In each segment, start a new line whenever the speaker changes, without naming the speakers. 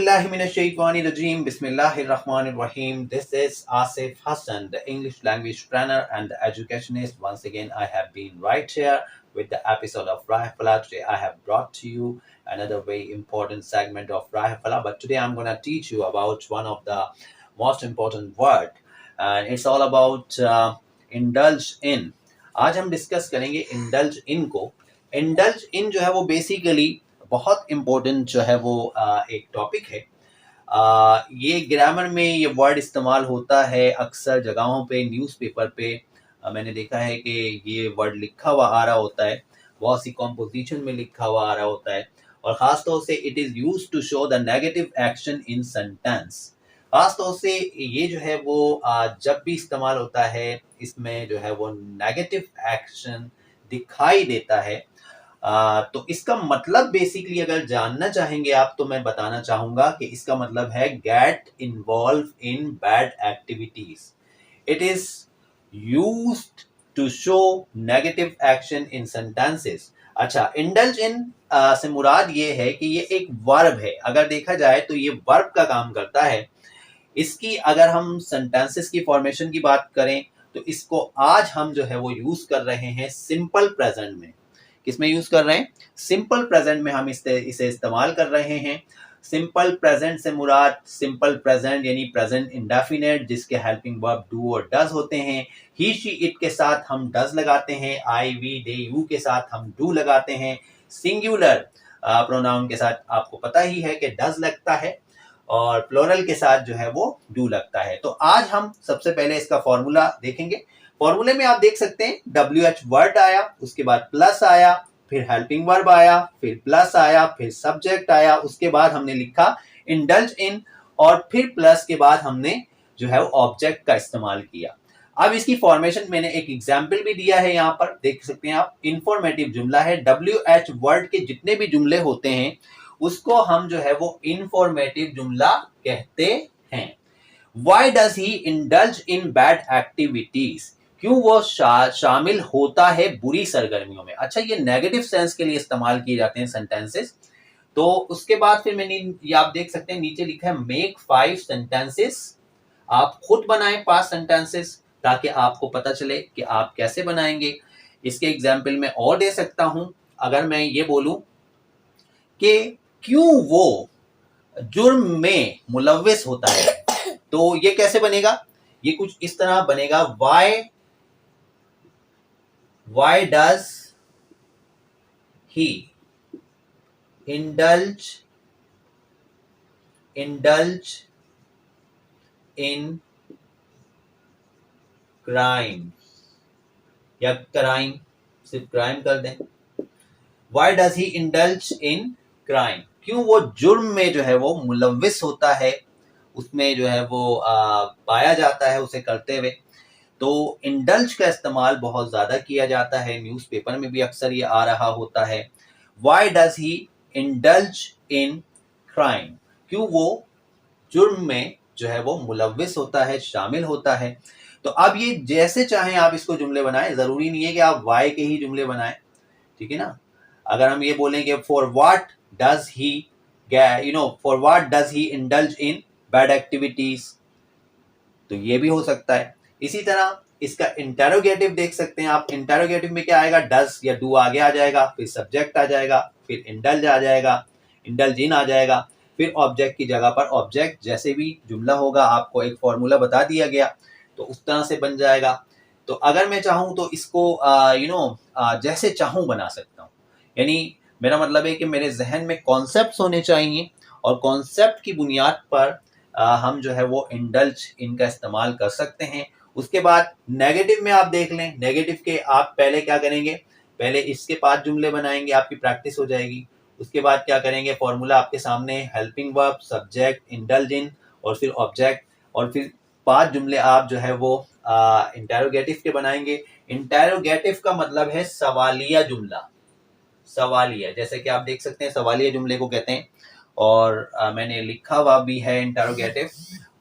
Auzubillahiminash-shaytanir-rajeem. Bismillahir-rahmanir-rahim. This is Asif Hassan, the English language trainer and the educationist. Once again, I have been right here with the episode of Rahafala. Today, I have brought to you another very important segment of Rahafala. But today, I'm going to teach you about one of the most important word, and it's all about indulge in. आज हम discuss करेंगे indulge in को. Indulge in जो है वो basically बहुत important जो है वो एक टॉपिक है. ये ग्रामर में ये वर्ड इस्तेमाल होता है अक्सर जगहों पे, न्यूज़पेपर पे. मैंने देखा है कि ये वर्ड लिखा हुआ आ रहा होता है, बहुत सी कॉम्पोजिशन में लिखा हुआ आ रहा होता है, और ख़ास तौर से it is used to show the negative action in sentence. ख़ास तौर से ये जो है वो जब भी इस्तेमाल होता है, इसमें जो है वो नेगेटिव एक्शन दिखाई देता है. तो इसका मतलब बेसिकली अगर जानना चाहेंगे आप, तो मैं बताना चाहूंगा कि इसका मतलब है get involve in bad activities. It is used to show negative action in sentences. अच्छा, इंडल्ज इन से मुराद ये है कि ये एक वर्ब है. अगर देखा जाए तो ये वर्ब का काम करता है. इसकी अगर हम सेंटेंसेस की फॉर्मेशन की बात करें तो इसको आज हम जो है वो यूज कर रहे हैं सिंपल प्रेजेंट में. किसमें यूज कर रहे हैं? सिंपल प्रेजेंट में हम इसे इस्तेमाल कर रहे हैं. सिंपल प्रेजेंट से मुराद सिंपल प्रेजेंट यानी प्रेजेंट इंडेफिनिट, जिसके हेल्पिंग वर्ब डू और डज होते हैं. ही शी इट के साथ हम डज लगाते हैं. आई वी दे यू के साथ हम डू लगाते हैं. सिंगुलर प्रोनाउन के साथ आपको पता ही है कि डज लगता है, और प्लूरल के साथ जो है वो डू लगता है. तो आज हम सबसे पहले इसका फॉर्मूला देखेंगे. फॉर्मूले में आप देख सकते हैं WH वर्ड आया, उसके बाद प्लस आया, फिर हेल्पिंग वर्ब आया, फिर प्लस आया, फिर सब्जेक्ट आया, उसके बाद हमने लिखा इंडल्ज इन, और फिर प्लस के बाद हमने जो है वो ऑब्जेक्ट का इस्तेमाल किया. अब इसकी फॉर्मेशन मैंने एक एग्जाम्पल भी दिया है, यहाँ पर देख सकते हैं आप. इंफॉर्मेटिव जुमला है. WH वर्ड के जितने भी जुमले होते हैं उसको हम जो है वो इंफॉर्मेटिव जुमला कहते हैं. Why does he indulge in bad activities? क्यों वो शामिल होता है बुरी सरगर्मियों में. अच्छा, ये नेगेटिव सेंस के लिए इस्तेमाल किए जाते हैं सेंटेंसेस. तो उसके बाद फिर मैंने ये आप देख सकते हैं नीचे लिखा है मेक 5 सेंटेंसेस. आप खुद बनाएं 5 सेंटेंसेस ताकि आपको पता चले कि आप कैसे बनाएंगे. इसके एग्जाम्पल में और दे सकता हूं. अगर मैं ये बोलूं कि क्यों वो जुर्म में मुलव्विस होता है, तो ये कैसे बनेगा? ये कुछ इस तरह बनेगा. Why does he indulge in crime? या क्राइम, सिर्फ क्राइम कर दें. Why does he indulge in crime? क्यों वो जुर्म में जो है वो मुलव्विस होता है, उसमें जो है वो पाया जाता है उसे करते हुए. तो इंडल्ज का इस्तेमाल बहुत ज़्यादा किया जाता है. न्यूज़पेपर में भी अक्सर ये आ रहा होता है. Why does he indulge in crime? क्यों वो जुर्म में जो है वो मुलव्विस होता है, शामिल होता है. तो अब ये जैसे चाहें आप इसको जुमले बनाएं. ज़रूरी नहीं है कि आप वाई के ही जुमले बनाएं, ठीक है ना. अगर हम ये बोलें कि for what does he indulge in bad activities, तो ये भी हो सकता है. इसी तरह इसका इंटेरोगेटिव देख सकते हैं आप. इंटेरोगेटिव में क्या आएगा? डज या डू आगे आ जाएगा, फिर सब्जेक्ट आ जाएगा, फिर इंडल्ज आ जाएगा, इंडल्ज इन आ जाएगा, फिर ऑब्जेक्ट की जगह पर ऑब्जेक्ट. जैसे भी जुमला होगा आपको एक फॉर्मूला बता दिया गया, तो उस तरह से बन जाएगा. तो अगर मैं चाहूँ तो इसको जैसे चाहूँ बना सकता हूँ. यानी मेरा मतलब है कि मेरे जहन में कॉन्सेप्ट्स होने चाहिए, और कॉन्सेप्ट की बुनियाद पर हम जो है वो इंडल्ज इनका इस्तेमाल कर सकते हैं. उसके बाद नेगेटिव में आप देख लें. नेगेटिव के आप पहले क्या करेंगे? पहले इसके 5 जुमले बनाएंगे, आपकी प्रैक्टिस हो जाएगी. उसके बाद क्या करेंगे? फॉर्मूला आपके सामने, helping verb, subject, indulge in, और फिर ऑब्जेक्ट, और फिर 5 जुमले आप जो है वो इंटेरोगेटिव के बनाएंगे. इंटेरोगेटिव का मतलब है सवालिया जुमला. सवालिया, जैसे कि आप देख सकते हैं सवालिया जुमले को कहते हैं. और मैंने लिखा हुआ भी है इंटेरोगेटिव.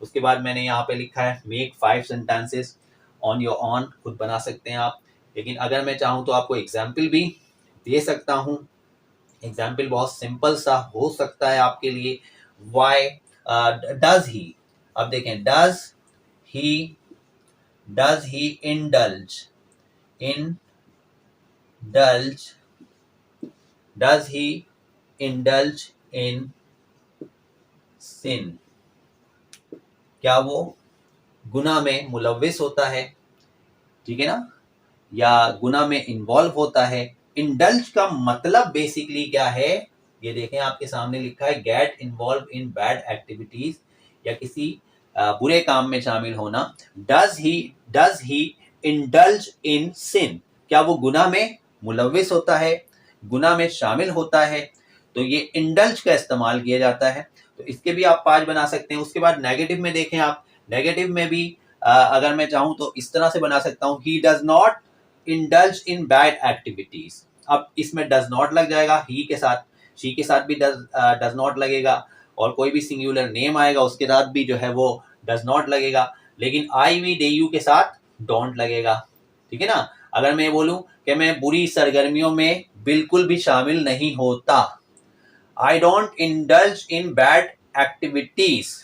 उसके बाद मैंने यहाँ पे लिखा है make 5 sentences on your on. खुद बना सकते हैं आप, लेकिन अगर मैं चाहूँ तो आपको एग्जाम्पल भी दे सकता हूँ. एग्जाम्पल बहुत सिंपल सा हो सकता है आपके लिए. वाई डज ही, अब देखें he does he indulge does he indulge in sin, क्या वो गुनाह में मुलव्विस होता है, ठीक है ना, या गुनाह में इन्वॉल्व होता है। इंडल्ज का मतलब बेसिकली क्या है, ये देखें आपके सामने लिखा है get involve in bad activities, या किसी बुरे काम में शामिल होना। डज ही इंडल्ज इन सिन, क्या वो गुनाह में मुलव्विस होता है, गुनाह में शामिल होता है, तो ये इंडल्ज का इस्तेमाल किया जाता है। तो इसके भी आप 5 बना सकते हैं। उसके बाद नेगेटिव में देखें आप, नेगेटिव में भी अगर मैं चाहूं तो इस तरह से बना सकता हूं, he does not indulge in bad activities. अब इसमें डज नॉट लग जाएगा, ही के साथ, शी के साथ भी डज नॉट लगेगा, और कोई भी सिंगुलर नेम आएगा उसके साथ भी जो है वो डज नॉट लगेगा, लेकिन आई वी डे यू के साथ डोंट लगेगा, ठीक है ना। अगर मैं बोलूं कि मैं बुरी सरगर्मियों में बिल्कुल भी शामिल नहीं होता, I don't indulge in bad activities,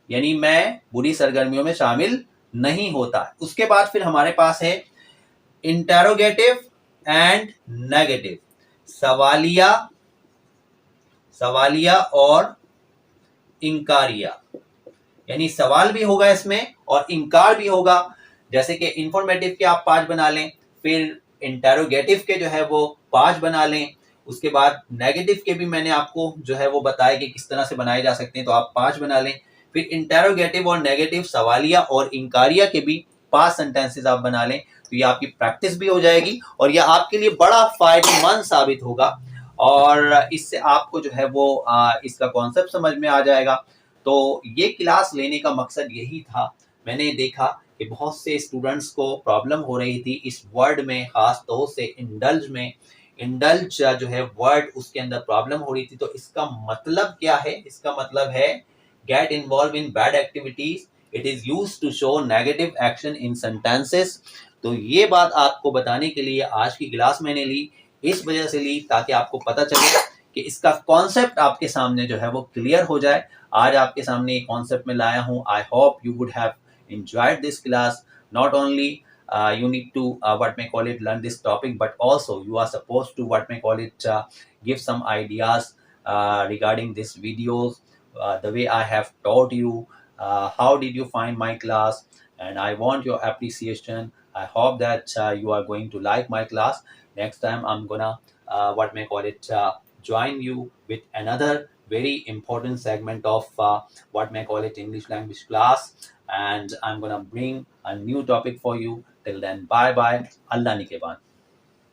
यानी मैं बुरी सरगर्मियों में शामिल नहीं होता। उसके बाद फिर हमारे पास है इंटेरोगेटिव एंड नेगेटिव, सवालिया, सवालिया और इंकारिया, यानी सवाल भी होगा इसमें और इंकार भी होगा। जैसे कि इंफॉर्मेटिव के आप 5 बना लें, फिर इंटेरोगेटिव के जो है वो 5 बना लें, उसके बाद नेगेटिव के भी मैंने आपको जो है वो बताया कि किस तरह से बनाए जा सकते हैं, तो आप 5 बना लें। फिर इंटेरोगेटिव और नेगेटिव, सवालिया और इंकारिया के भी 5 सेंटेंसेस आप बना लें, तो ये आपकी प्रैक्टिस भी हो जाएगी और ये आपके लिए बड़ा फायदेमंद साबित होगा, और इससे आपको जो है वो इसका कॉन्सेप्ट समझ में आ जाएगा। तो ये क्लास लेने का मकसद यही था। मैंने देखा कि बहुत से स्टूडेंट्स को प्रॉब्लम हो रही थी इस वर्ड में, खास तौर से इंडल्ज में। इंडल्ज जो है वर्ड, उसके अंदर प्रॉब्लम हो रही थी। तो इसका मतलब क्या है, इसका मतलब है get involve in bad activities, it is used to show negative action in sentences. तो ये बात आपको बताने के लिए आज की क्लास मैंने ली, इस वजह से ली ताकि आपको पता चले कि इसका कॉन्सेप्ट आपके सामने जो है वो क्लियर हो जाए। आज आपके सामने एक कॉन्सेप्ट में लाया हूँ। I hope you would have enjoyed this class. Not only you need to what may call it learn this topic, but also you are supposed to what may call it give some ideas regarding this videos, the way I have taught you. How did you find my class? And I want your appreciation. I hope that you are going to like my class. Next time I'm gonna what may call it join you with another very important segment of what may call it English language class, and I'm gonna bring a new topic for you. Till then, bye bye. Allah Nikeban.